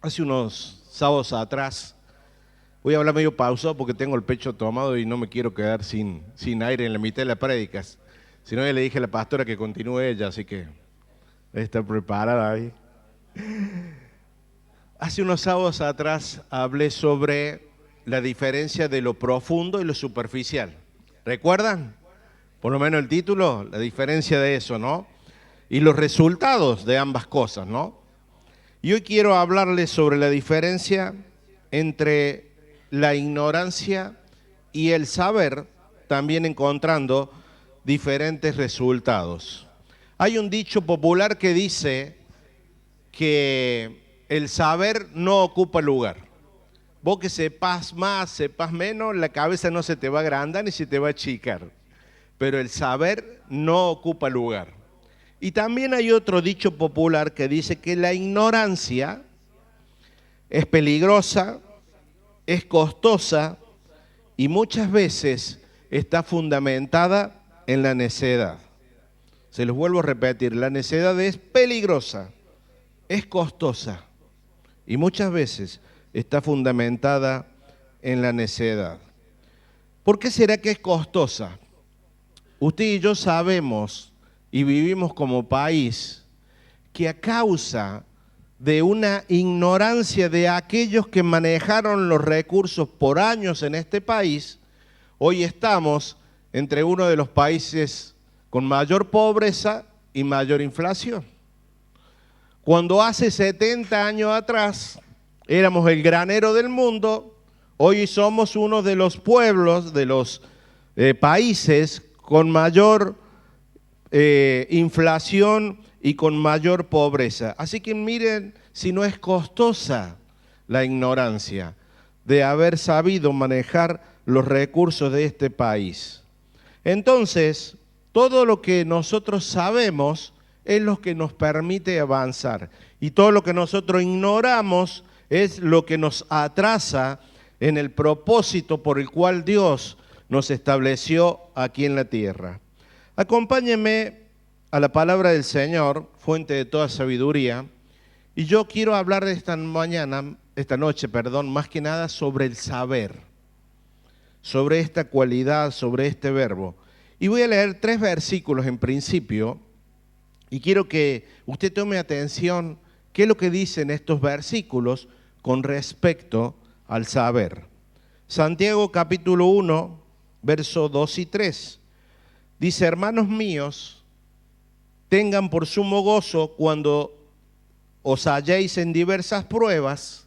Hace unos sábados atrás, voy a hablar medio pausado porque tengo el pecho tomado y no me quiero quedar sin aire en la mitad de las prédicas. Si no, ya le dije a la pastora que continúe ella, así que debe estar preparada ahí. Hace unos sábados atrás hablé sobre la diferencia de lo profundo y lo superficial. ¿Recuerdan? Por lo menos el título, la diferencia de eso, ¿no? Y los resultados de ambas cosas, ¿no? Y hoy quiero hablarles sobre la diferencia entre la ignorancia y el saber, también encontrando diferentes resultados. Hay un dicho popular que dice que el saber no ocupa lugar. Vos que sepas más, sepas menos, la cabeza no se te va a agrandar ni se te va a achicar. Pero el saber no ocupa lugar. Y también hay otro dicho popular que dice que la ignorancia es peligrosa, es costosa y muchas veces está fundamentada en la necedad. Se los vuelvo a repetir, la necedad es peligrosa, es costosa y muchas veces está fundamentada en la necedad. ¿Por qué será que es costosa? Usted y yo sabemos y vivimos como país que a causa de una ignorancia de aquellos que manejaron los recursos por años en este país, hoy estamos entre uno de los países con mayor pobreza y mayor inflación. Cuando hace 70 años atrás éramos el granero del mundo, hoy somos uno de los pueblos, de los países con mayor inflación y con mayor pobreza. Así que miren si no es costosa la ignorancia de haber sabido manejar los recursos de este país. Entonces, todo lo que nosotros sabemos es lo que nos permite avanzar. Y todo lo que nosotros ignoramos es lo que nos atrasa en el propósito por el cual Dios nos estableció aquí en la tierra. Acompáñenme a la palabra del Señor, fuente de toda sabiduría, y yo quiero hablar de esta noche, más que nada sobre el saber, sobre esta cualidad, sobre este verbo. Y voy a leer 3 versículos en principio, y quiero que usted tome atención qué es lo que dicen estos versículos con respecto al saber. Santiago capítulo 1, versos 2 y 3. Dice, hermanos míos, tengan por sumo gozo cuando os halléis en diversas pruebas,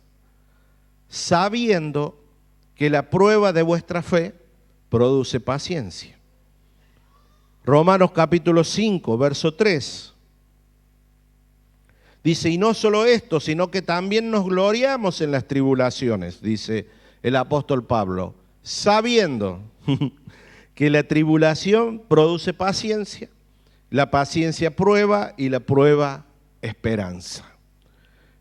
sabiendo que la prueba de vuestra fe produce paciencia. Romanos capítulo 5, verso 3. Dice, y no solo esto, sino que también nos gloriamos en las tribulaciones, dice el apóstol Pablo, sabiendo que la tribulación produce paciencia, la paciencia prueba y la prueba esperanza.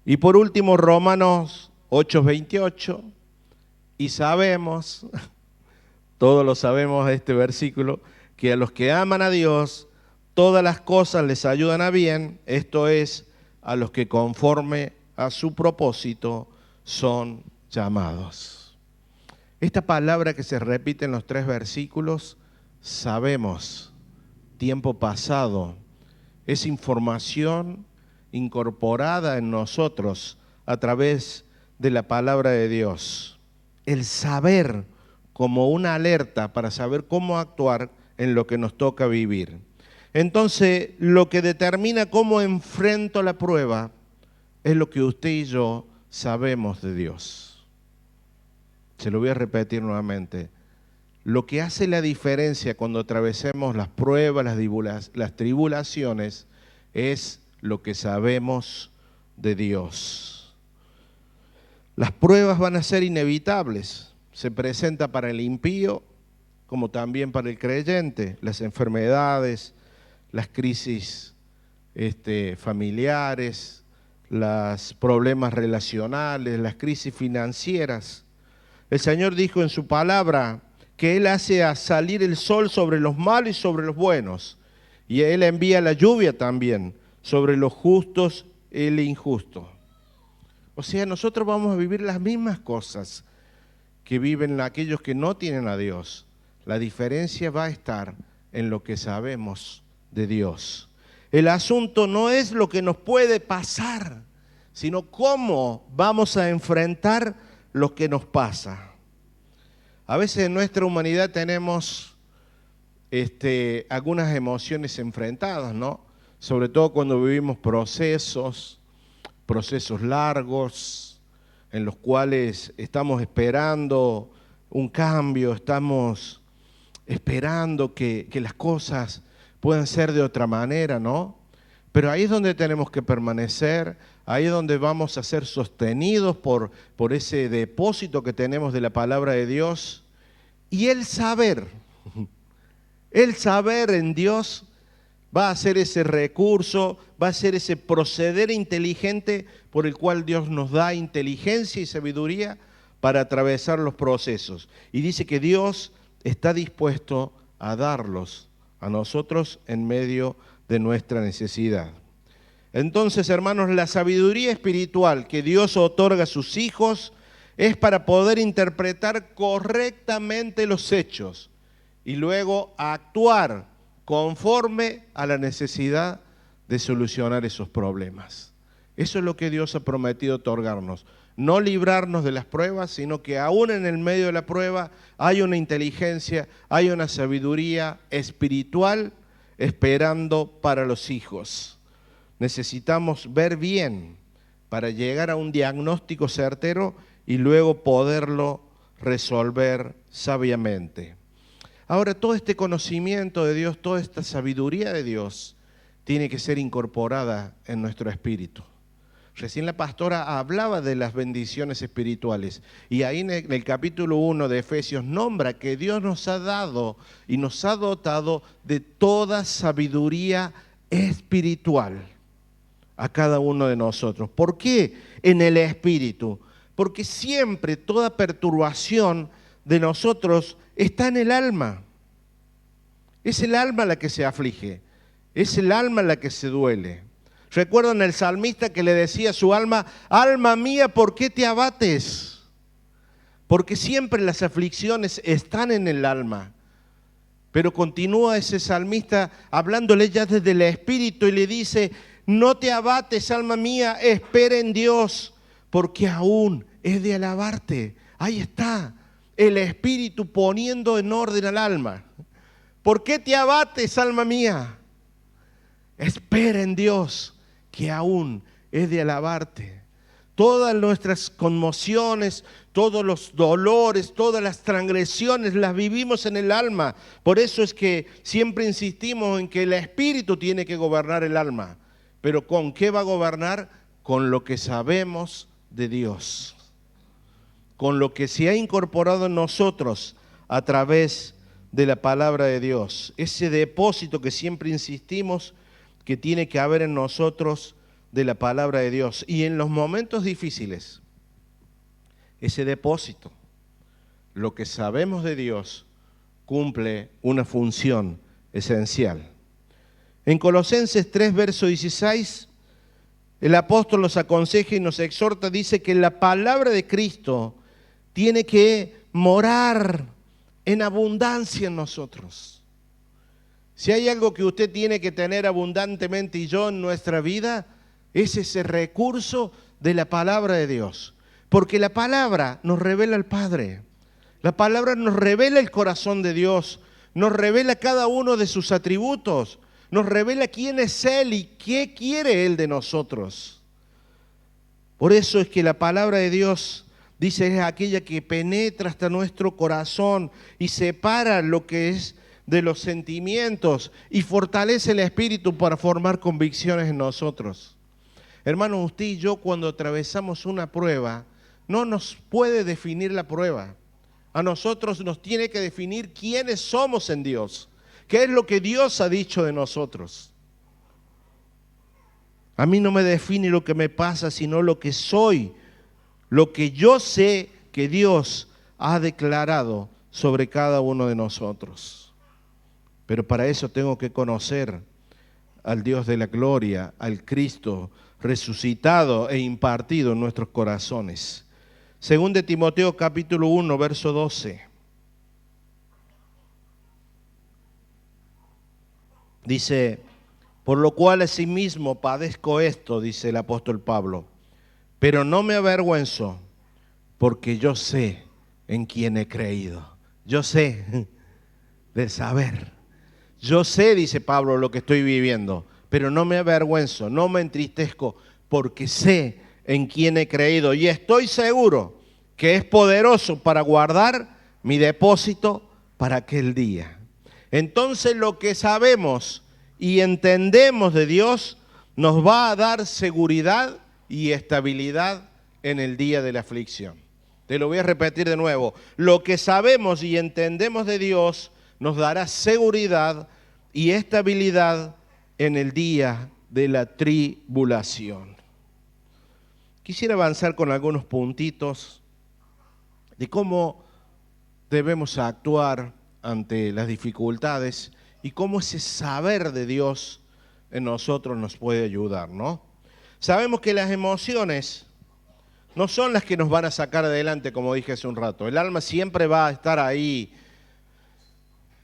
Y por último, Romanos 8:28, y sabemos, todos lo sabemos este versículo, que a los que aman a Dios, todas las cosas les ayudan a bien, esto es, a los que conforme a su propósito son llamados. Esta palabra que se repite en los 3 versículos, sabemos, tiempo pasado, es información incorporada en nosotros a través de la palabra de Dios. El saber como una alerta para saber cómo actuar en lo que nos toca vivir. Entonces, lo que determina cómo enfrento la prueba es lo que usted y yo sabemos de Dios. Se lo voy a repetir nuevamente. Lo que hace la diferencia cuando atravesemos las pruebas, las tribulaciones, es lo que sabemos de Dios. Las pruebas van a ser inevitables. Se presenta para el impío como también para el creyente. Las enfermedades, las crisis familiares, los problemas relacionales, las crisis financieras. El Señor dijo en su palabra que Él hace a salir el sol sobre los malos y sobre los buenos. Y Él envía la lluvia también sobre los justos y el injusto. O sea, nosotros vamos a vivir las mismas cosas que viven aquellos que no tienen a Dios. La diferencia va a estar en lo que sabemos de Dios. El asunto no es lo que nos puede pasar, sino cómo vamos a enfrentar lo que nos pasa. A veces en nuestra humanidad tenemos algunas emociones enfrentadas, ¿no? Sobre todo cuando vivimos procesos largos, en los cuales estamos esperando un cambio, estamos esperando que las cosas puedan ser de otra manera, ¿no? Pero ahí es donde tenemos que permanecer, ahí es donde vamos a ser sostenidos por ese depósito que tenemos de la palabra de Dios. Y el saber en Dios va a ser ese recurso, va a ser ese proceder inteligente por el cual Dios nos da inteligencia y sabiduría para atravesar los procesos. Y dice que Dios está dispuesto a darlos a nosotros en medio de nuestra necesidad. Entonces, hermanos, la sabiduría espiritual que Dios otorga a sus hijos es para poder interpretar correctamente los hechos y luego actuar conforme a la necesidad de solucionar esos problemas. Eso es lo que Dios ha prometido otorgarnos. No librarnos de las pruebas, sino que aún en el medio de la prueba hay una inteligencia, hay una sabiduría espiritual esperando para los hijos. Necesitamos ver bien para llegar a un diagnóstico certero y luego poderlo resolver sabiamente. Ahora, todo este conocimiento de Dios, toda esta sabiduría de Dios, tiene que ser incorporada en nuestro espíritu. Recién la pastora hablaba de las bendiciones espirituales y ahí en el capítulo 1 de Efesios nombra que Dios nos ha dado y nos ha dotado de toda sabiduría espiritual a cada uno de nosotros. ¿Por qué en el espíritu? Porque siempre toda perturbación de nosotros está en el alma. Es el alma la que se aflige, es el alma la que se duele. ¿Recuerdan el salmista que le decía a su alma: alma mía, ¿por qué te abates? Porque siempre las aflicciones están en el alma. Pero continúa ese salmista hablándole ya desde el espíritu y le dice: no te abates, alma mía, espera en Dios, porque aún es de alabarte. Ahí está el espíritu poniendo en orden al alma. ¿Por qué te abates, alma mía? Espera en Dios, que aún es de alabarte. Todas nuestras conmociones, todos los dolores, todas las transgresiones las vivimos en el alma. Por eso es que siempre insistimos en que el espíritu tiene que gobernar el alma. Pero ¿con qué va a gobernar? Con lo que sabemos de Dios. Con lo que se ha incorporado en nosotros a través de la palabra de Dios. Ese depósito que siempre insistimos que tiene que haber en nosotros de la palabra de Dios. Y en los momentos difíciles, ese depósito, lo que sabemos de Dios, cumple una función esencial. En Colosenses 3, verso 16, el apóstol nos aconseja y nos exhorta, dice que la palabra de Cristo tiene que morar en abundancia en nosotros. Si hay algo que usted tiene que tener abundantemente y yo en nuestra vida, es ese recurso de la palabra de Dios. Porque la palabra nos revela al Padre. La palabra nos revela el corazón de Dios. Nos revela cada uno de sus atributos. Nos revela quién es Él y qué quiere Él de nosotros. Por eso es que la palabra de Dios, dice, es aquella que penetra hasta nuestro corazón y separa lo que es de los sentimientos y fortalece el espíritu para formar convicciones en nosotros. Hermanos, usted y yo cuando atravesamos una prueba, no nos puede definir la prueba. A nosotros nos tiene que definir quiénes somos en Dios. ¿Qué es lo que Dios ha dicho de nosotros? A mí no me define lo que me pasa, sino lo que soy. Lo que yo sé que Dios ha declarado sobre cada uno de nosotros. Pero para eso tengo que conocer al Dios de la gloria, al Cristo, resucitado e impartido en nuestros corazones. Según de Timoteo capítulo 1, verso 12. Dice, por lo cual asimismo padezco esto, dice el apóstol Pablo, pero no me avergüenzo, porque yo sé en quién he creído. Yo sé de saber. Yo sé, dice Pablo, lo que estoy viviendo, pero no me avergüenzo, no me entristezco, porque sé en quién he creído y estoy seguro que es poderoso para guardar mi depósito para aquel día. Entonces lo que sabemos y entendemos de Dios nos va a dar seguridad y estabilidad en el día de la aflicción. Te lo voy a repetir de nuevo. Lo que sabemos y entendemos de Dios nos dará seguridad y estabilidad en el día de la tribulación. Quisiera avanzar con algunos puntitos de cómo debemos actuar ante las dificultades y cómo ese saber de Dios en nosotros nos puede ayudar, ¿no? Sabemos que las emociones no son las que nos van a sacar adelante, como dije hace un rato. El alma siempre va a estar ahí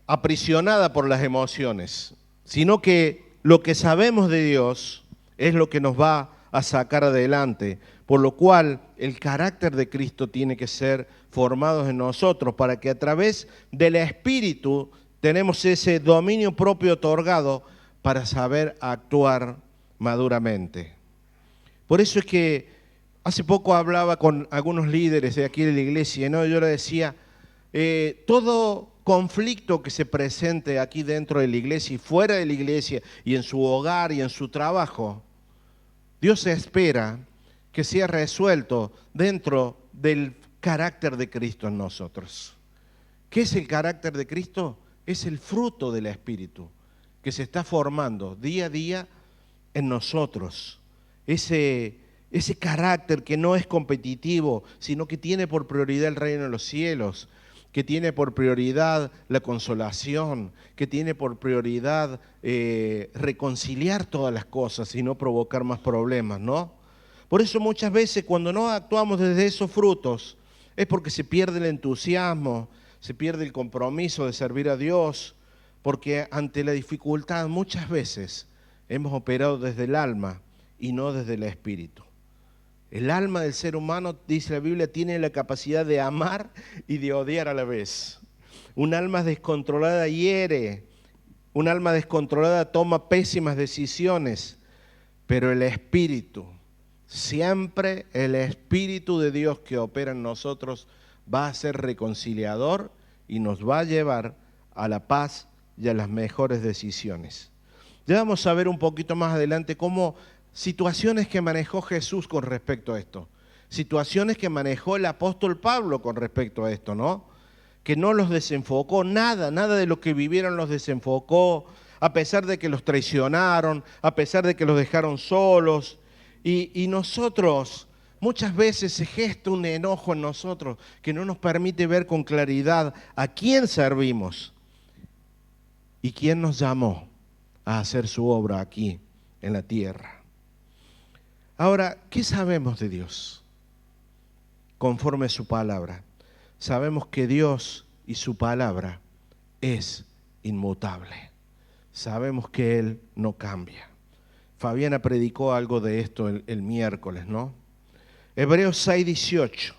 aprisionada por las emociones, sino que lo que sabemos de Dios es lo que nos va a sacar adelante, por lo cual el carácter de Cristo tiene que ser formado en nosotros para que a través del Espíritu tenemos ese dominio propio otorgado para saber actuar maduramente. Por eso es que hace poco hablaba con algunos líderes de aquí de la iglesia, ¿no? Yo les decía, todo conflicto que se presente aquí dentro de la iglesia y fuera de la iglesia y en su hogar y en su trabajo, Dios espera que sea resuelto dentro del carácter de Cristo en nosotros. ¿Qué es el carácter de Cristo? Es el fruto del Espíritu que se está formando día a día en nosotros. Ese carácter que no es competitivo, sino que tiene por prioridad el reino de los cielos, que tiene por prioridad la consolación, que tiene por prioridad reconciliar todas las cosas y no provocar más problemas, ¿no? Por eso muchas veces cuando no actuamos desde esos frutos es porque se pierde el entusiasmo, se pierde el compromiso de servir a Dios, porque ante la dificultad muchas veces hemos operado desde el alma y no desde el espíritu. El alma del ser humano, dice la Biblia, tiene la capacidad de amar y de odiar a la vez. Un alma descontrolada hiere, un alma descontrolada toma pésimas decisiones, pero el espíritu, siempre el Espíritu de Dios que opera en nosotros va a ser reconciliador y nos va a llevar a la paz y a las mejores decisiones. Ya vamos a ver un poquito más adelante cómo situaciones que manejó Jesús con respecto a esto, situaciones que manejó el apóstol Pablo con respecto a esto, ¿no? Que no los desenfocó, nada de lo que vivieron los desenfocó, a pesar de que los traicionaron, a pesar de que los dejaron solos. Y nosotros, muchas veces se gesta un enojo en nosotros que no nos permite ver con claridad a quién servimos y quién nos llamó a hacer su obra aquí en la tierra. Ahora, ¿qué sabemos de Dios? Conforme a su palabra. Sabemos que Dios y su palabra es inmutable. Sabemos que Él no cambia. Fabiana predicó algo de esto el miércoles, ¿no? Hebreos 6:18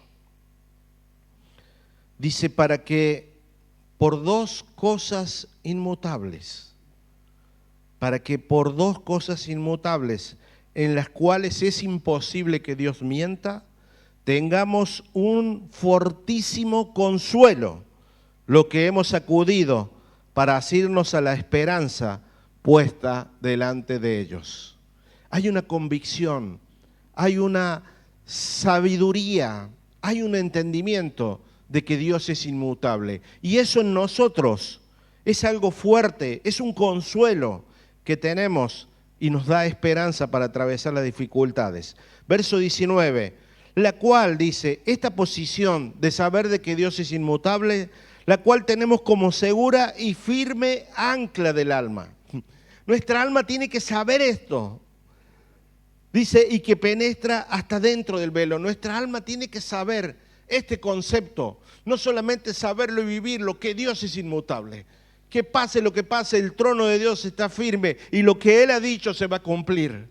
dice, para que por dos cosas inmutables, en las cuales es imposible que Dios mienta, tengamos un fortísimo consuelo, lo que hemos acudido para asirnos a la esperanza puesta delante de ellos. Hay una convicción, hay una sabiduría, hay un entendimiento de que Dios es inmutable. Y eso en nosotros es algo fuerte, es un consuelo que tenemos y nos da esperanza para atravesar las dificultades. Verso 19, la cual dice, esta posición de saber de que Dios es inmutable, la cual tenemos como segura y firme ancla del alma. Nuestra alma tiene que saber esto. Dice, y que penetra hasta dentro del velo. Nuestra alma tiene que saber este concepto, no solamente saberlo y vivirlo, que Dios es inmutable. Que pase lo que pase, el trono de Dios está firme y lo que Él ha dicho se va a cumplir.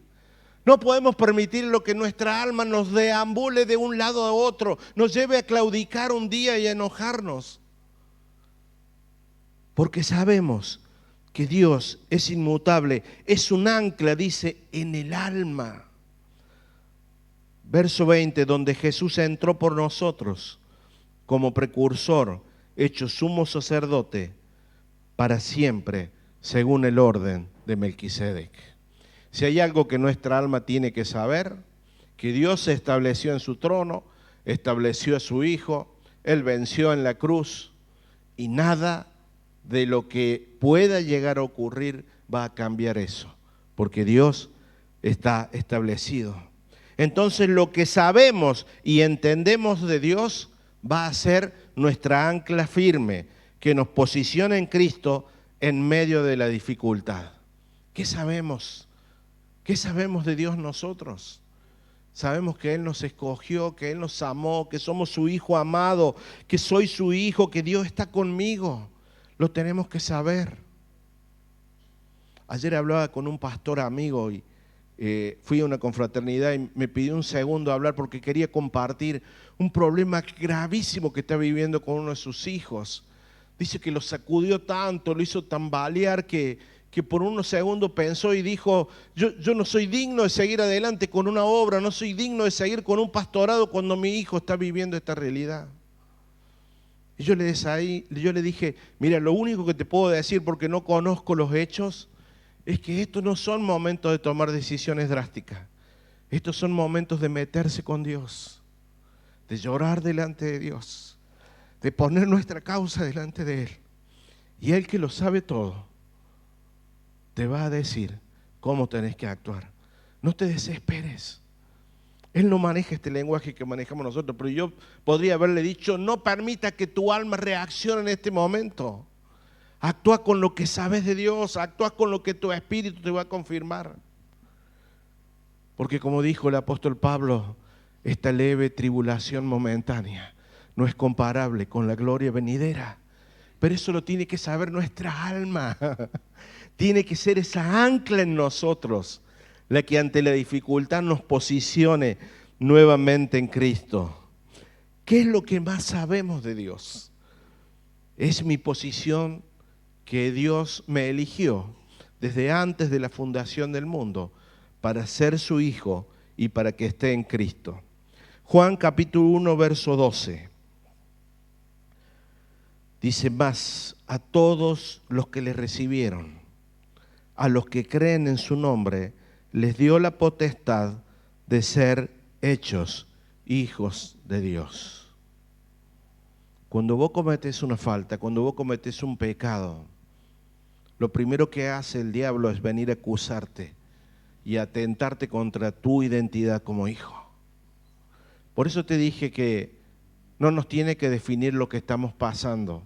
No podemos permitir lo que nuestra alma nos deambule de un lado a otro, nos lleve a claudicar un día y a enojarnos. Porque sabemos que Dios es inmutable, es un ancla, dice, en el alma. Verso 20, donde Jesús entró por nosotros como precursor, hecho sumo sacerdote para siempre, según el orden de Melquisedec. Si hay algo que nuestra alma tiene que saber, que Dios se estableció en su trono, estableció a su Hijo, Él venció en la cruz y nada de lo que pueda llegar a ocurrir va a cambiar eso, porque Dios está establecido. Entonces lo que sabemos y entendemos de Dios va a ser nuestra ancla firme, que nos posiciona en Cristo en medio de la dificultad. ¿Qué sabemos? ¿Qué sabemos de Dios nosotros? Sabemos que Él nos escogió, que Él nos amó, que somos su Hijo amado, que soy su Hijo, que Dios está conmigo. Lo tenemos que saber. Ayer hablaba con un pastor amigo y fui a una confraternidad y me pidió un segundo a hablar porque quería compartir un problema gravísimo que está viviendo con uno de sus hijos. Dice que lo sacudió tanto, lo hizo tambalear que por unos segundos pensó y dijo, yo no soy digno de seguir adelante con una obra, no soy digno de seguir con un pastorado cuando mi hijo está viviendo esta realidad. Y yo le dije, mira, lo único que te puedo decir porque no conozco los hechos es que estos no son momentos de tomar decisiones drásticas. Estos son momentos de meterse con Dios, de llorar delante de Dios, de poner nuestra causa delante de Él. Y Él, que lo sabe todo, te va a decir cómo tenés que actuar. No te desesperes. Él no maneja este lenguaje que manejamos nosotros, pero yo podría haberle dicho, no permita que tu alma reaccione en este momento. Actúa con lo que sabes de Dios, actúa con lo que tu espíritu te va a confirmar. Porque como dijo el apóstol Pablo, esta leve tribulación momentánea no es comparable con la gloria venidera. Pero eso lo tiene que saber nuestra alma. Tiene que ser esa ancla en nosotros la que ante la dificultad nos posicione nuevamente en Cristo. ¿Qué es lo que más sabemos de Dios? Es mi posición que Dios me eligió desde antes de la fundación del mundo para ser su hijo y para que esté en Cristo. Juan capítulo 1, verso 12. Dice, más a todos los que le recibieron, a los que creen en su nombre, les dio la potestad de ser hechos hijos de Dios. Cuando vos cometés una falta, cuando vos cometés un pecado, lo primero que hace el diablo es venir a acusarte y atentarte contra tu identidad como hijo. Por eso te dije que no nos tiene que definir lo que estamos pasando.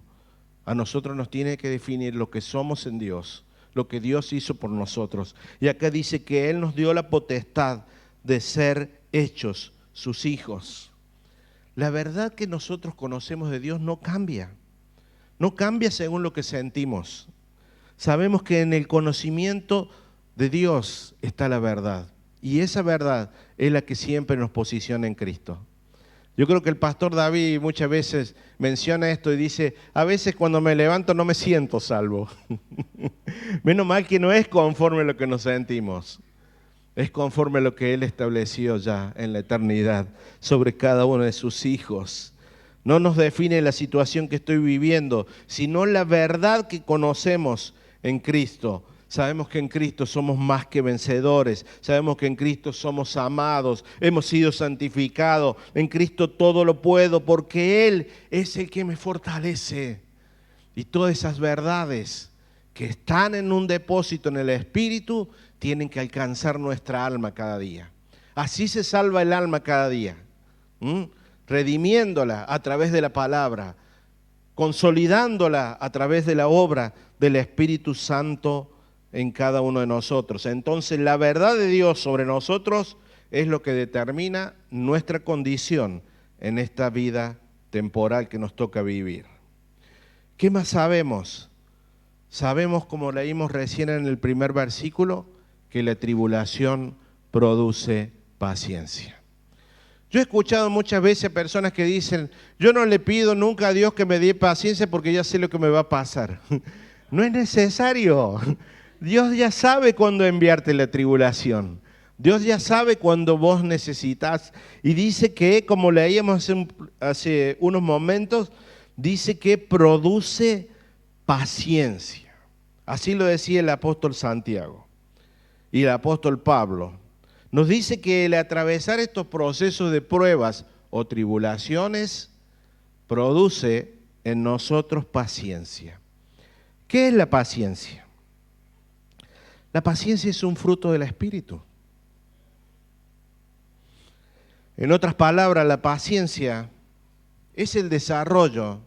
A nosotros nos tiene que definir lo que somos en Dios, lo que Dios hizo por nosotros. Y acá dice que Él nos dio la potestad de ser hechos sus hijos. La verdad que nosotros conocemos de Dios no cambia. No cambia según lo que sentimos. Sabemos que en el conocimiento de Dios está la verdad. Y esa verdad es la que siempre nos posiciona en Cristo. Yo creo que el pastor David muchas veces menciona esto y dice, a veces cuando me levanto no me siento salvo. Menos mal que no es conforme a lo que nos sentimos, es conforme a lo que Él estableció ya en la eternidad sobre cada uno de sus hijos. No nos define la situación que estoy viviendo, sino la verdad que conocemos en Cristo. Sabemos que en Cristo somos más que vencedores, sabemos que en Cristo somos amados, hemos sido santificados, en Cristo todo lo puedo porque Él es el que me fortalece. Y todas esas verdades que están en un depósito en el Espíritu tienen que alcanzar nuestra alma cada día. Así se salva el alma cada día, redimiéndola a través de la palabra, consolidándola a través de la obra del Espíritu Santo en cada uno de nosotros. Entonces la verdad de Dios sobre nosotros es lo que determina nuestra condición en esta vida temporal que nos toca vivir. ¿Qué más sabemos? Sabemos, como leímos recién en el primer versículo, que la tribulación produce paciencia. Yo he escuchado muchas veces a personas que dicen, yo no le pido nunca a Dios que me dé paciencia porque ya sé lo que me va a pasar. No es necesario. Dios ya sabe cuándo enviarte la tribulación. Dios ya sabe cuándo vos necesitas. Y dice que, como leíamos hace unos momentos, dice que produce paciencia. Así lo decía el apóstol Santiago y el apóstol Pablo. Nos dice que el atravesar estos procesos de pruebas o tribulaciones produce en nosotros paciencia. ¿Qué es la paciencia? La paciencia es un fruto del Espíritu. En otras palabras, la paciencia es el desarrollo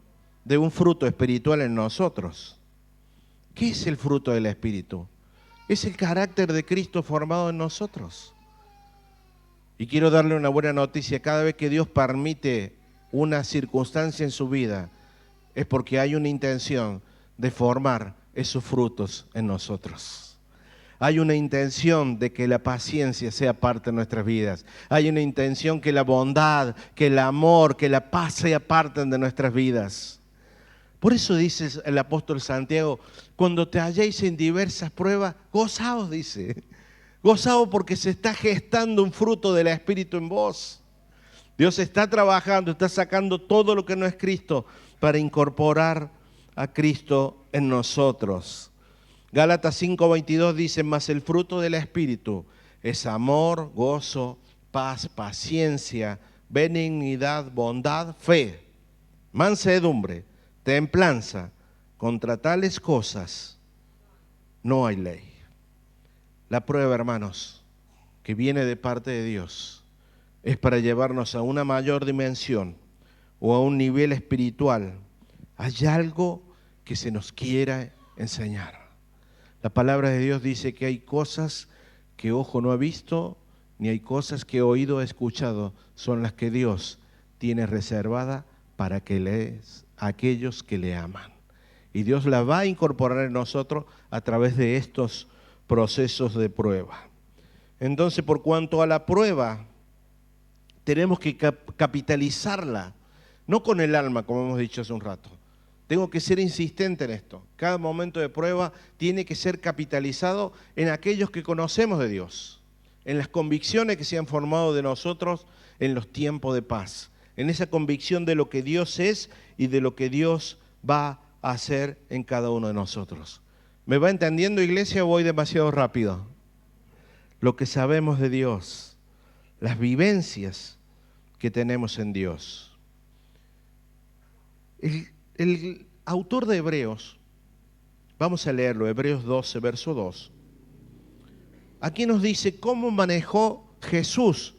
de un fruto espiritual en nosotros. ¿Qué es el fruto del Espíritu? Es el carácter de Cristo formado en nosotros. Y quiero darle una buena noticia: cada vez que Dios permite una circunstancia en su vida, es porque hay una intención de formar esos frutos en nosotros. Hay una intención de que la paciencia sea parte de nuestras vidas. Hay una intención que la bondad, que el amor, que la paz sea parte de nuestras vidas. Por eso dice el apóstol Santiago, cuando te halléis en diversas pruebas, gozaos, dice. Gozaos porque se está gestando un fruto del Espíritu en vos. Dios está trabajando, está sacando todo lo que no es Cristo para incorporar a Cristo en nosotros. Gálatas 5:22 dice, mas el fruto del Espíritu es amor, gozo, paz, paciencia, benignidad, bondad, fe, mansedumbre, templanza. Contra tales cosas no hay ley. La prueba, hermanos, que viene de parte de Dios, es para llevarnos a una mayor dimensión o a un nivel espiritual. Hay algo que se nos quiera enseñar. La palabra de Dios dice que hay cosas que ojo no ha visto, ni hay cosas que oído ha escuchado, son las que Dios tiene reservada para aquellos que le aman. Y Dios las va a incorporar en nosotros a través de estos procesos de prueba. Entonces, por cuanto a la prueba, tenemos que capitalizarla, no con el alma, como hemos dicho hace un rato. Tengo que ser insistente en esto. Cada momento de prueba tiene que ser capitalizado en aquellos que conocemos de Dios, en las convicciones que se han formado de nosotros en los tiempos de paz, en esa convicción de lo que Dios es y de lo que Dios va a hacer en cada uno de nosotros. ¿Me va entendiendo, iglesia, o voy demasiado rápido? Lo que sabemos de Dios, las vivencias que tenemos en Dios. El autor de Hebreos, vamos a leerlo, Hebreos 12, verso 2. Aquí nos dice cómo manejó Jesús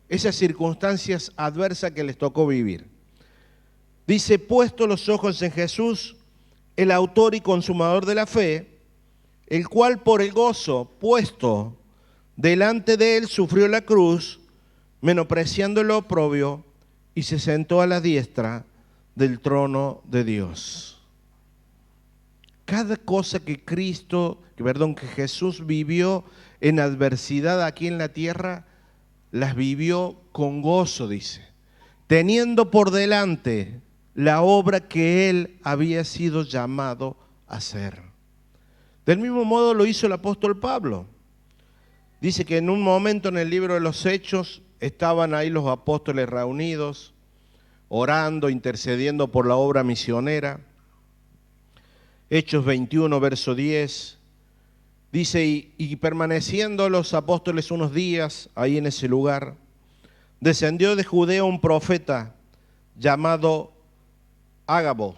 esas circunstancias adversas que les tocó vivir. Dice, puesto los ojos en Jesús, el autor y consumador de la fe, el cual por el gozo puesto delante de él sufrió la cruz, menospreciando el oprobio, y se sentó a la diestra del trono de Dios. Cada cosa que Jesús vivió en adversidad aquí en la tierra, las vivió con gozo, dice, teniendo por delante la obra que él había sido llamado a hacer. Del mismo modo lo hizo el apóstol Pablo. Dice que en un momento en el libro de los Hechos estaban ahí los apóstoles reunidos, orando, intercediendo por la obra misionera. Hechos 21, verso 10, dice, y permaneciendo los apóstoles unos días ahí en ese lugar, descendió de Judea un profeta llamado Ágabo,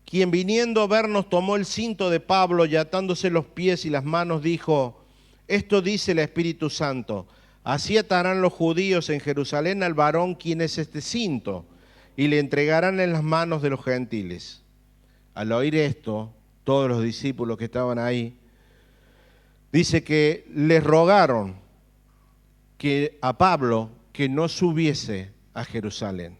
quien viniendo a vernos tomó el cinto de Pablo y atándose los pies y las manos dijo, esto dice el Espíritu Santo, así atarán los judíos en Jerusalén al varón quien es este cinto, y le entregarán en las manos de los gentiles. Al oír esto, todos los discípulos que estaban ahí, dice que les rogaron a Pablo que no subiese a Jerusalén.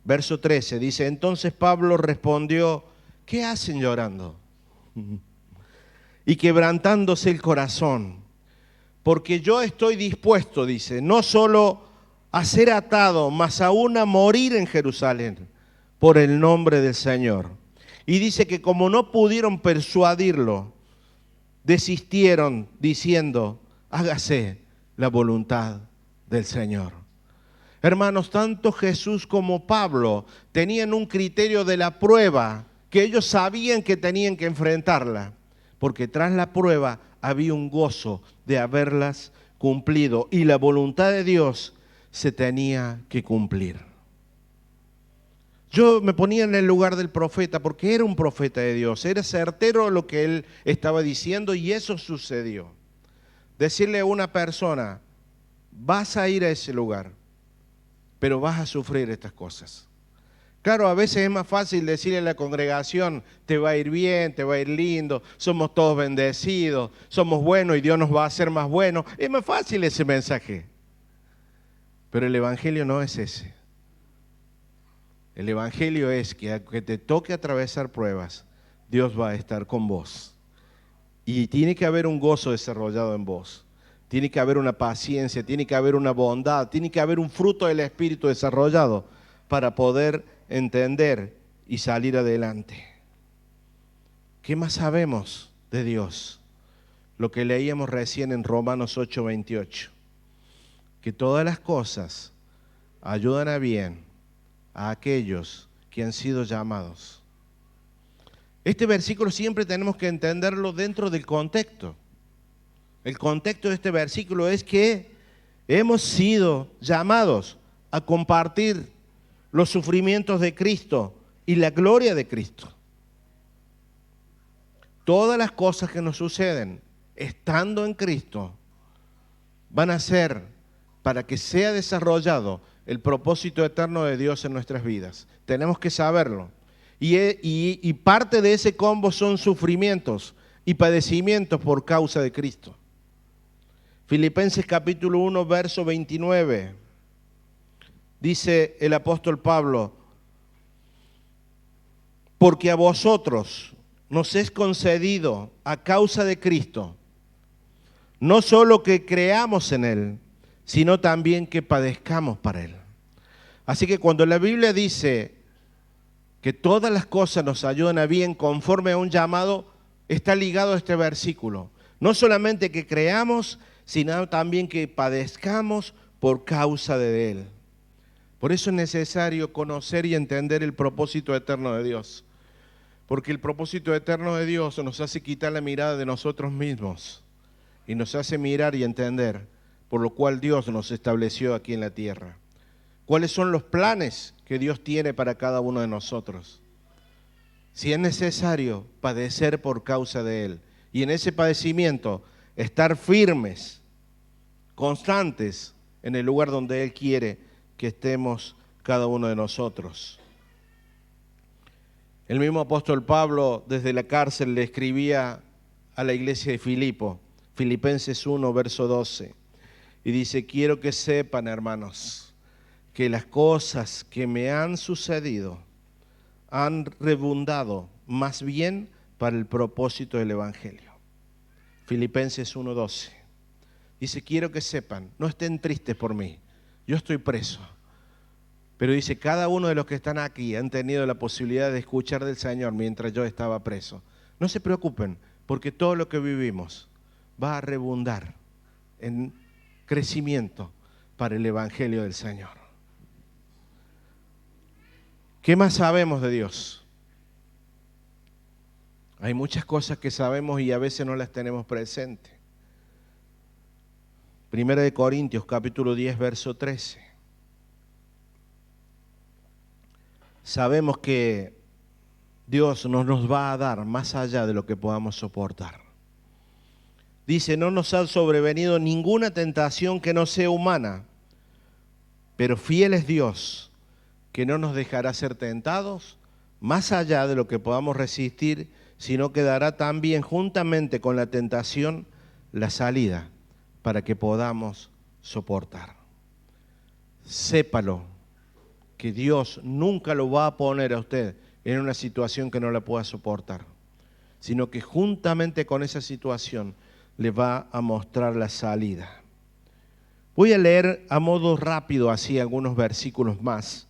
Verso 13 dice, entonces Pablo respondió, ¿qué hacen llorando? Y quebrantándose el corazón, porque yo estoy dispuesto, dice, no solo a ser atado, mas aún a morir en Jerusalén por el nombre del Señor. Y dice que como no pudieron persuadirlo, desistieron diciendo, hágase la voluntad del Señor. Hermanos, tanto Jesús como Pablo tenían un criterio de la prueba que ellos sabían que tenían que enfrentarla, porque tras la prueba había un gozo de haberlas cumplido y la voluntad de Dios se tenía que cumplir. Yo me ponía en el lugar del profeta porque era un profeta de Dios, era certero lo que él estaba diciendo y eso sucedió. Decirle a una persona, vas a ir a ese lugar, pero vas a sufrir estas cosas. Claro, a veces es más fácil decirle a la congregación, te va a ir bien, te va a ir lindo, somos todos bendecidos, somos buenos y Dios nos va a hacer más buenos. Es más fácil ese mensaje. Pero el evangelio no es ese. El evangelio es que aunque te toque atravesar pruebas, Dios va a estar con vos. Y tiene que haber un gozo desarrollado en vos. Tiene que haber una paciencia, tiene que haber una bondad, tiene que haber un fruto del Espíritu desarrollado para poder entender y salir adelante. ¿Qué más sabemos de Dios? Lo que leíamos recién en Romanos 8:28. Que todas las cosas ayudan a bien a aquellos que han sido llamados. Este versículo siempre tenemos que entenderlo dentro del contexto. El contexto de este versículo es que hemos sido llamados a compartir los sufrimientos de Cristo y la gloria de Cristo. Todas las cosas que nos suceden estando en Cristo van a ser para que sea desarrollado el propósito eterno de Dios en nuestras vidas. Tenemos que saberlo. Y parte de ese combo son sufrimientos y padecimientos por causa de Cristo. Filipenses capítulo 1, verso 29. Dice el apóstol Pablo, porque a vosotros nos es concedido a causa de Cristo, no solo que creamos en Él, sino también que padezcamos para Él. Así que cuando la Biblia dice que todas las cosas nos ayudan a bien conforme a un llamado, está ligado a este versículo. No solamente que creamos, sino también que padezcamos por causa de Él. Por eso es necesario conocer y entender el propósito eterno de Dios. Porque el propósito eterno de Dios nos hace quitar la mirada de nosotros mismos y nos hace mirar y entender por lo cual Dios nos estableció aquí en la tierra. ¿Cuáles son los planes que Dios tiene para cada uno de nosotros? Si es necesario padecer por causa de Él y en ese padecimiento estar firmes, constantes en el lugar donde Él quiere que estemos cada uno de nosotros. El mismo apóstol Pablo desde la cárcel le escribía a la iglesia de Filipo, Filipenses 1, verso 12, y dice, quiero que sepan, hermanos, que las cosas que me han sucedido han redundado más bien para el propósito del Evangelio. Filipenses 1, 12. Dice, quiero que sepan, no estén tristes por mí, yo estoy preso. Pero dice, cada uno de los que están aquí han tenido la posibilidad de escuchar del Señor mientras yo estaba preso. No se preocupen, porque todo lo que vivimos va a redundar en crecimiento para el Evangelio del Señor. ¿Qué más sabemos de Dios? Hay muchas cosas que sabemos y a veces no las tenemos presentes. Primera de Corintios, capítulo 10, verso 13. Sabemos que Dios no nos va a dar más allá de lo que podamos soportar. Dice, no nos ha sobrevenido ninguna tentación que no sea humana, pero fiel es Dios, que no nos dejará ser tentados más allá de lo que podamos resistir, sino que dará también juntamente con la tentación la salida para que podamos soportar. Sépalo, que Dios nunca lo va a poner a usted en una situación que no la pueda soportar, sino que juntamente con esa situación le va a mostrar la salida. Voy a leer a modo rápido así algunos versículos más,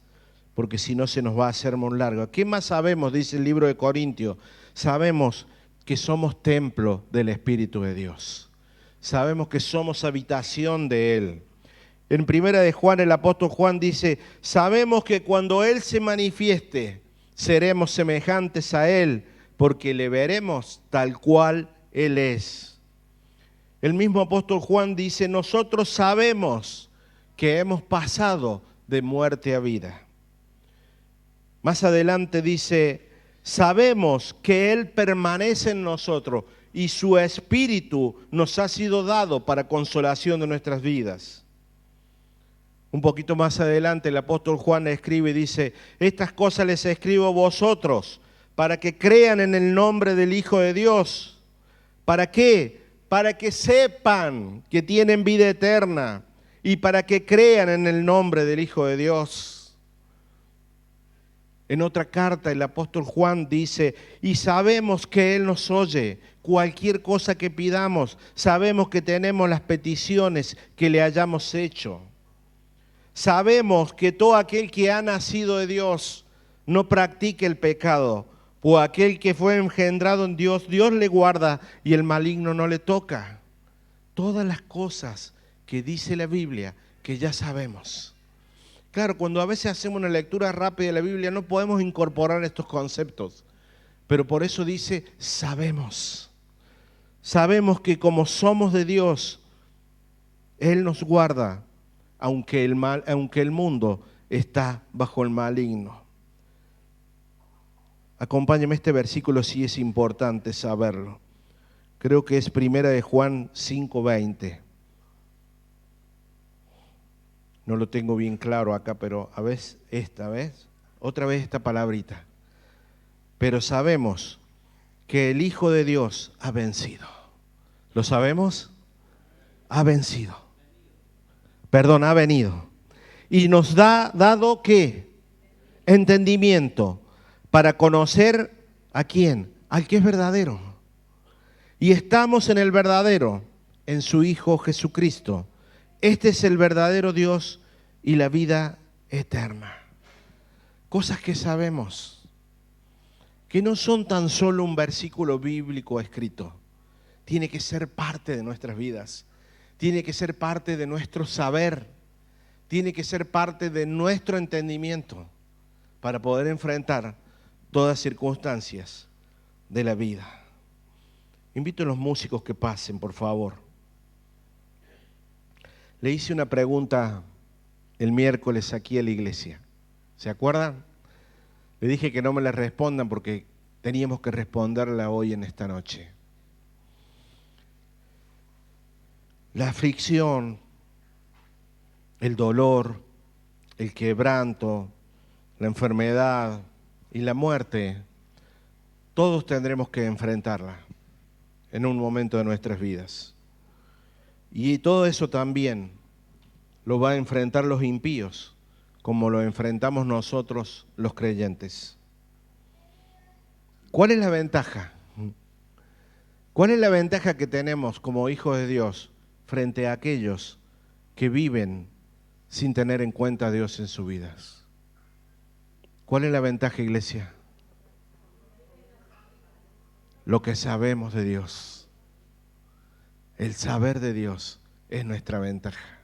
porque si no se nos va a hacer muy largo. ¿Qué más sabemos? Dice el libro de Corintios. Sabemos que somos templo del Espíritu de Dios. Sabemos que somos habitación de Él. En primera de Juan, el apóstol Juan dice, sabemos que cuando Él se manifieste, seremos semejantes a Él, porque le veremos tal cual Él es. El mismo apóstol Juan dice, nosotros sabemos que hemos pasado de muerte a vida. Más adelante dice, sabemos que Él permanece en nosotros y su Espíritu nos ha sido dado para consolación de nuestras vidas. Un poquito más adelante el apóstol Juan escribe y dice, estas cosas les escribo a vosotros para que crean en el nombre del Hijo de Dios. ¿Para qué? Para que sepan que tienen vida eterna y para que crean en el nombre del Hijo de Dios. En otra carta el apóstol Juan dice, y sabemos que Él nos oye, cualquier cosa que pidamos, sabemos que tenemos las peticiones que le hayamos hecho. Sabemos que todo aquel que ha nacido de Dios no practica el pecado, o aquel que fue engendrado en Dios, Dios le guarda y el maligno no le toca. Todas las cosas que dice la Biblia que ya sabemos. Claro, cuando a veces hacemos una lectura rápida de la Biblia no podemos incorporar estos conceptos, pero por eso dice, sabemos. Sabemos que como somos de Dios, Él nos guarda, aunque el mundo está bajo el maligno. Acompáñame, este versículo sí es importante saberlo. Creo que es primera de Juan 5:20. No lo tengo bien claro acá, pero otra vez esta palabrita. Pero sabemos que el Hijo de Dios ha vencido. ¿Lo sabemos? Ha vencido. Ha venido. Y nos ha dado, ¿qué? Entendimiento para conocer ¿a quién? Al que es verdadero. Y estamos en el verdadero, en su Hijo Jesucristo. Este es el verdadero Dios y la vida eterna. Cosas que sabemos, que no son tan solo un versículo bíblico escrito. Tiene que ser parte de nuestras vidas. Tiene que ser parte de nuestro saber, tiene que ser parte de nuestro entendimiento para poder enfrentar todas circunstancias de la vida. Invito a los músicos que pasen, por favor. Le hice una pregunta el miércoles aquí a la iglesia. ¿Se acuerdan? Le dije que no me la respondan porque teníamos que responderla hoy en esta noche. La aflicción, el dolor, el quebranto, la enfermedad y la muerte, todos tendremos que enfrentarla en un momento de nuestras vidas. Y todo eso también lo van a enfrentar los impíos, como lo enfrentamos nosotros los creyentes. ¿Cuál es la ventaja? ¿Cuál es la ventaja que tenemos como hijos de Dios frente a aquellos que viven sin tener en cuenta a Dios en sus vidas? ¿Cuál es la ventaja, iglesia? Lo que sabemos de Dios. El saber de Dios es nuestra ventaja.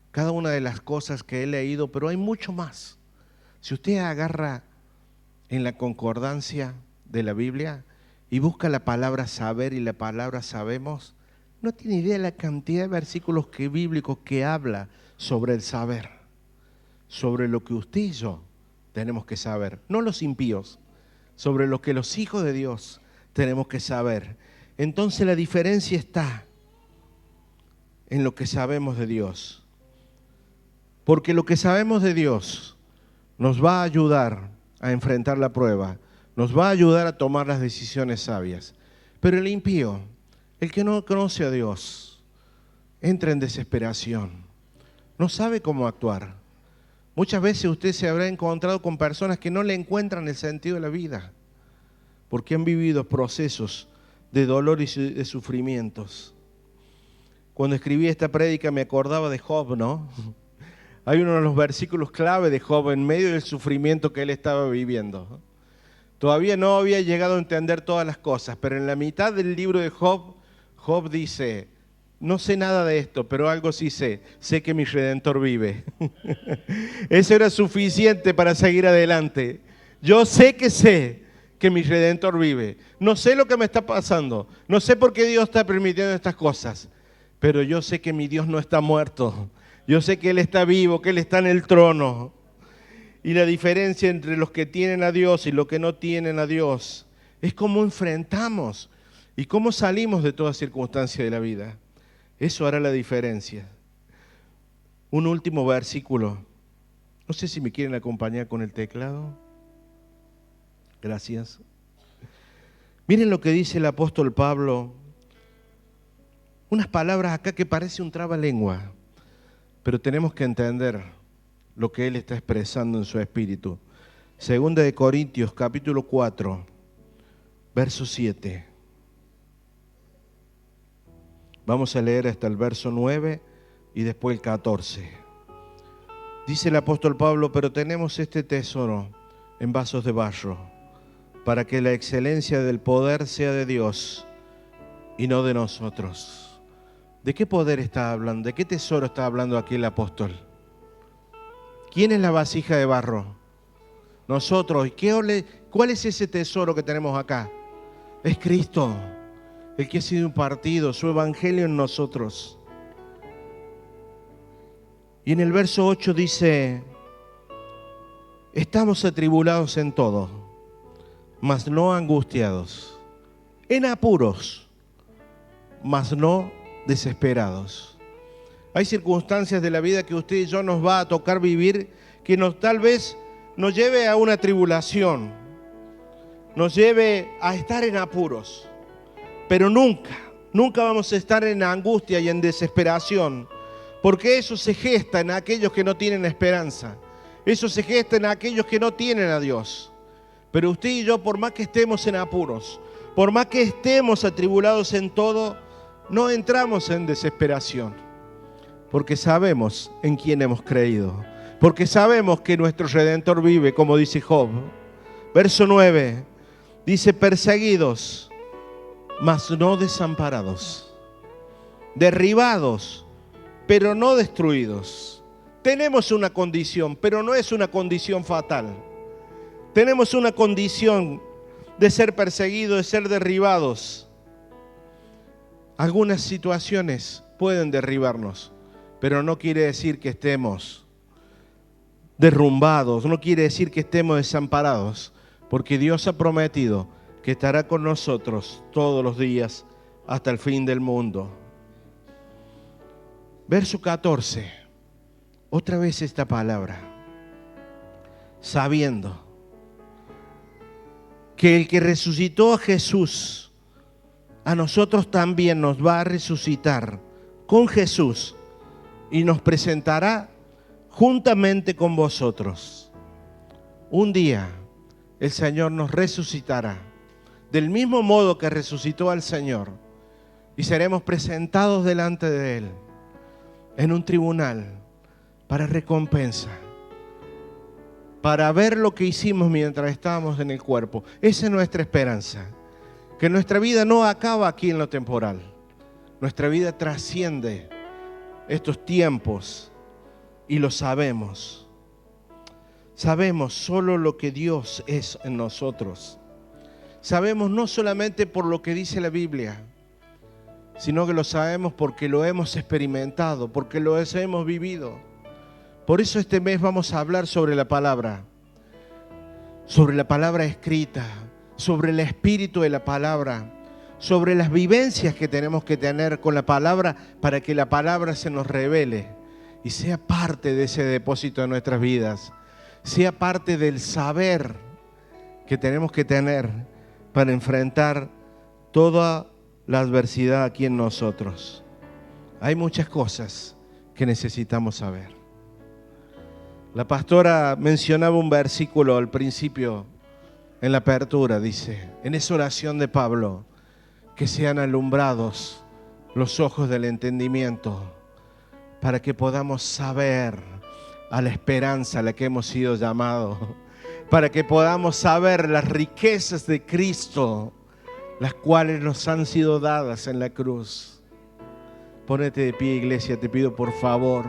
Cada una de las cosas que he leído, pero hay mucho más. Si usted agarra en la concordancia de la Biblia y busca la palabra saber y la palabra sabemos, no tiene idea de la cantidad de versículos bíblicos que habla sobre el saber, sobre lo que usted y yo tenemos que saber, no los impíos, sobre lo que los hijos de Dios tenemos que saber. Entonces la diferencia está en lo que sabemos de Dios, porque lo que sabemos de Dios nos va a ayudar a enfrentar la prueba, nos va a ayudar a tomar las decisiones sabias. Pero el impío, el que no conoce a Dios, entra en desesperación, no sabe cómo actuar. Muchas veces usted se habrá encontrado con personas que no le encuentran el sentido de la vida, porque han vivido procesos de dolor y de sufrimientos. Cuando escribí esta prédica me acordaba de Job, ¿no? Hay uno de los versículos clave de Job en medio del sufrimiento que él estaba viviendo. Todavía no había llegado a entender todas las cosas, pero en la mitad del libro de Job, Job dice: no sé nada de esto, pero algo sí sé que mi Redentor vive. Eso era suficiente para seguir adelante. Yo sé que mi Redentor vive. No sé lo que me está pasando, no sé por qué Dios está permitiendo estas cosas, pero yo sé que mi Dios no está muerto. Yo sé que Él está vivo, que Él está en el trono. Y la diferencia entre los que tienen a Dios y los que no tienen a Dios es cómo enfrentamos y cómo salimos de toda circunstancia de la vida. Eso hará la diferencia. Un último versículo. No sé si me quieren acompañar con el teclado. Gracias. Miren lo que dice el apóstol Pablo. Unas palabras acá que parece un trabalengua, pero tenemos que entender lo que él está expresando en su espíritu. Segunda de Corintios, capítulo 4, verso 7. Vamos a leer hasta el verso 9 y después el 14. Dice el apóstol Pablo: pero tenemos este tesoro en vasos de barro, para que la excelencia del poder sea de Dios y no de nosotros. ¿De qué poder está hablando? ¿De qué tesoro está hablando aquí el apóstol? ¿Quién es la vasija de barro? Nosotros. ¿Cuál es ese tesoro que tenemos acá? Es Cristo, el que ha sido impartido, su evangelio en nosotros. Y en el verso 8 dice: estamos atribulados en todo, mas no angustiados, en apuros, mas no desesperados. Hay circunstancias de la vida que usted y yo nos va a tocar vivir que tal vez nos lleve a una tribulación, nos lleve a estar en apuros, pero nunca vamos a estar en angustia y en desesperación, porque eso se gesta en aquellos que no tienen esperanza, eso se gesta en aquellos que no tienen a Dios. Pero usted y yo, por más que estemos en apuros, por más que estemos atribulados en todo, no entramos en desesperación, porque sabemos en quién hemos creído, porque sabemos que nuestro Redentor vive, como dice Job. Verso 9 dice: perseguidos, mas no desamparados, derribados, pero no destruidos. Tenemos una condición, pero no es una condición fatal. Tenemos una condición de ser perseguidos, de ser derribados. Algunas situaciones pueden derribarnos, pero no quiere decir que estemos derrumbados, no quiere decir que estemos desamparados, porque Dios ha prometido que estará con nosotros todos los días hasta el fin del mundo. Verso 14, otra vez esta palabra: sabiendo que el que resucitó a Jesús, a nosotros también nos va a resucitar con Jesús y nos presentará juntamente con vosotros. Un día el Señor nos resucitará del mismo modo que resucitó al Señor, y seremos presentados delante de Él en un tribunal para recompensa, para ver lo que hicimos mientras estábamos en el cuerpo. Esa es nuestra esperanza. Que nuestra vida no acaba aquí en lo temporal. Nuestra vida trasciende estos tiempos y lo sabemos. Sabemos solo lo que Dios es en nosotros. Sabemos no solamente por lo que dice la Biblia, sino que lo sabemos porque lo hemos experimentado, porque lo hemos vivido. Por eso este mes vamos a hablar sobre la palabra escrita, sobre el espíritu de la palabra, sobre las vivencias que tenemos que tener con la palabra para que la palabra se nos revele y sea parte de ese depósito de nuestras vidas, sea parte del saber que tenemos que tener para enfrentar toda la adversidad aquí en nosotros. Hay muchas cosas que necesitamos saber. La pastora mencionaba un versículo al principio, en la apertura, dice, en esa oración de Pablo, que sean alumbrados los ojos del entendimiento para que podamos saber a la esperanza a la que hemos sido llamados, para que podamos saber las riquezas de Cristo, las cuales nos han sido dadas en la cruz. Ponete de pie, iglesia, te pido por favor.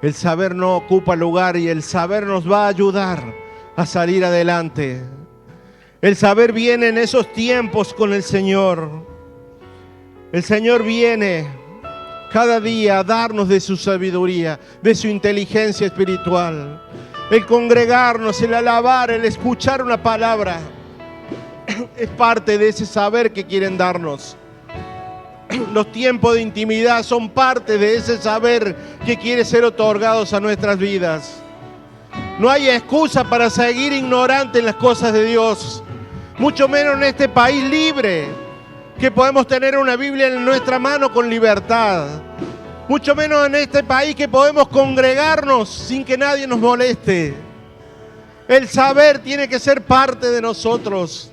El saber no ocupa lugar y el saber nos va a ayudar a salir adelante. El saber viene en esos tiempos con el Señor. El Señor viene cada día a darnos de su sabiduría, de su inteligencia espiritual. El congregarnos, el alabar, el escuchar una palabra es parte de ese saber que quieren darnos. Los tiempos de intimidad son parte de ese saber que quiere ser otorgados a nuestras vidas. No hay excusa para seguir ignorante en las cosas de Dios, mucho menos en este país libre, que podemos tener una Biblia en nuestra mano con libertad. Mucho menos en este país que podemos congregarnos sin que nadie nos moleste. El saber tiene que ser parte de nosotros.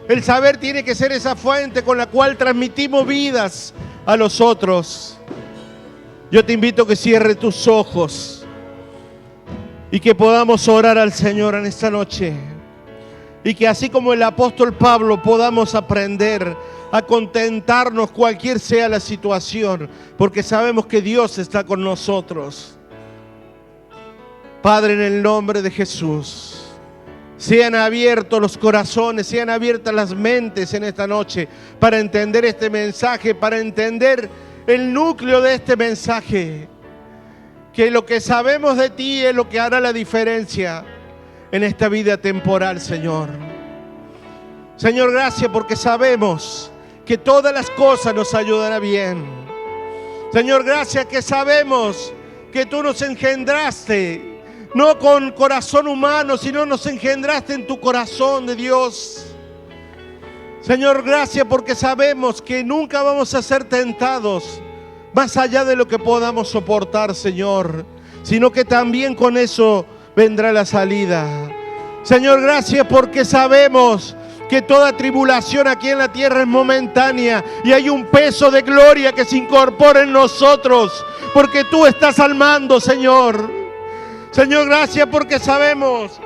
El saber tiene que ser esa fuente con la cual transmitimos vidas a los otros. Yo te invito a que cierres tus ojos y que podamos orar al Señor en esta noche. Y que así como el apóstol Pablo podamos aprender a contentarnos cualquier sea la situación, porque sabemos que Dios está con nosotros. Padre, en el nombre de Jesús, sean abiertos los corazones, sean abiertas las mentes en esta noche para entender este mensaje, para entender el núcleo de este mensaje. Que lo que sabemos de ti es lo que hará la diferencia en esta vida temporal, Señor. Señor, gracias porque sabemos que todas las cosas nos ayudarán bien. Señor, gracias que sabemos que tú nos engendraste no con corazón humano, sino nos engendraste en tu corazón de Dios. Señor, gracias porque sabemos que nunca vamos a ser tentados más allá de lo que podamos soportar, Señor, sino que también con eso vendrá la salida. Señor, gracias porque sabemos que toda tribulación aquí en la tierra es momentánea y hay un peso de gloria que se incorpora en nosotros porque tú estás al mando, Señor. Señor, gracias porque sabemos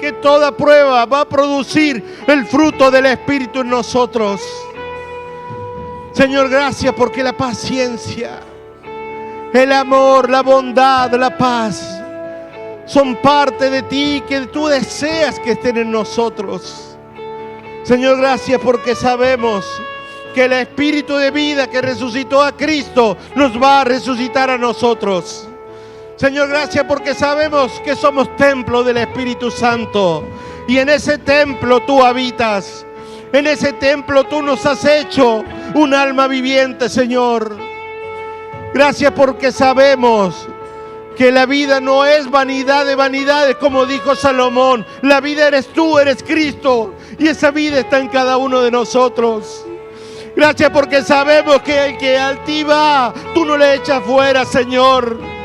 que toda prueba va a producir el fruto del Espíritu en nosotros. Señor, gracias porque la paciencia, el amor, la bondad, la paz son parte de ti, que tú deseas que estén en nosotros. Señor, gracias porque sabemos que el Espíritu de vida que resucitó a Cristo nos va a resucitar a nosotros. Señor, gracias porque sabemos que somos templo del Espíritu Santo y en ese templo tú habitas. En ese templo tú nos has hecho un alma viviente, Señor. Gracias porque sabemos que la vida no es vanidad de vanidades, como dijo Salomón. La vida eres tú, eres Cristo, y esa vida está en cada uno de nosotros. Gracias porque sabemos que el que a ti va, tú no le echas fuera, Señor.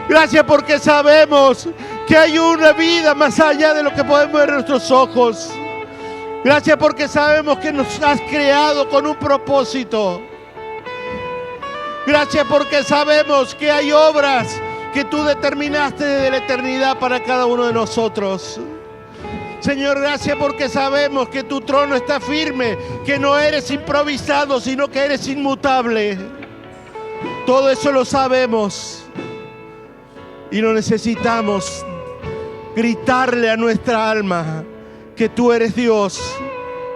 Gracias porque sabemos que hay una vida más allá de lo que podemos ver en nuestros ojos. Gracias porque sabemos que nos has creado con un propósito. Gracias porque sabemos que hay obras que tú determinaste desde la eternidad para cada uno de nosotros. Señor, gracias porque sabemos que tu trono está firme, que no eres improvisado, sino que eres inmutable. Todo eso lo sabemos. Y no necesitamos gritarle a nuestra alma que tú eres Dios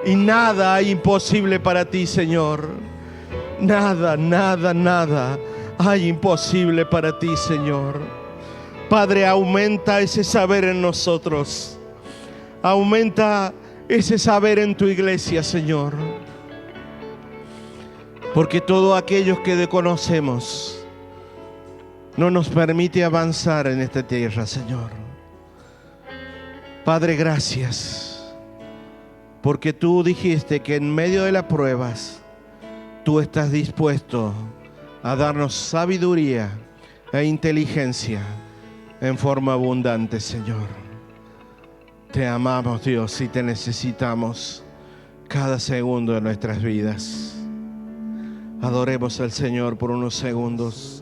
y nada hay imposible para ti, Señor. Nada, nada, nada hay imposible para ti, Señor. Padre, aumenta ese saber en nosotros. Aumenta ese saber en tu iglesia, Señor. Porque todos aquellos que te conocemos no nos permite avanzar en esta tierra, Señor. Padre, gracias, porque tú dijiste que en medio de las pruebas, tú estás dispuesto a darnos sabiduría e inteligencia en forma abundante, Señor. Te amamos, Dios, y te necesitamos cada segundo de nuestras vidas. Adoremos al Señor por unos segundos.